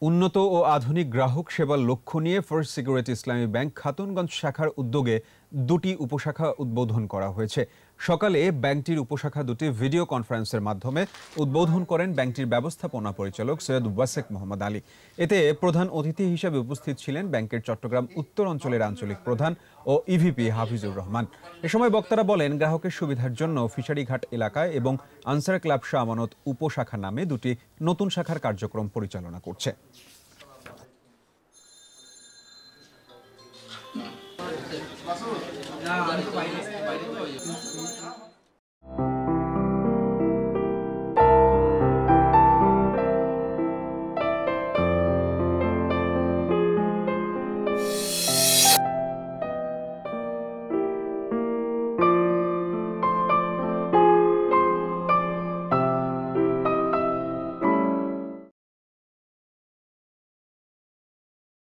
উন্নত ও আধুনিক গ্রাহক সেবার লক্ষ্য নিয়ে ফার্স্ট সিকিউরিটি ইসলামী ব্যাংক খাতুনগঞ্জ শাখার উদ্যোগে দুটি উপশাখা উদ্বোধন করা হয়েছে। সকালে ব্যাংকটির উপশাখা দুটি ভিডিও কনফারেন্সের মাধ্যমে উদ্বোধন করেন ব্যাংকটির ব্যবস্থাপনা পরিচালক সৈয়দ ওয়াসেক মোহাম্মদ আলী। এতে প্রধান অতিথি হিসেবে উপস্থিত ছিলেন ব্যাংকের চট্টগ্রাম উত্তর অঞ্চলের আঞ্চলিক প্রধান ও ইভিপি হাফিজুর রহমান। এ সময় বক্তারা বলেন, গ্রাহকের সুবিধার জন্য ফিশারিঘাট এলাকায় এবং আনসার ক্লাব শাহ আমানত উপশাখা নামে দুটি নতুন শাখার কার্যক্রম পরিচালনা করছে। না, আমি তো বাইরে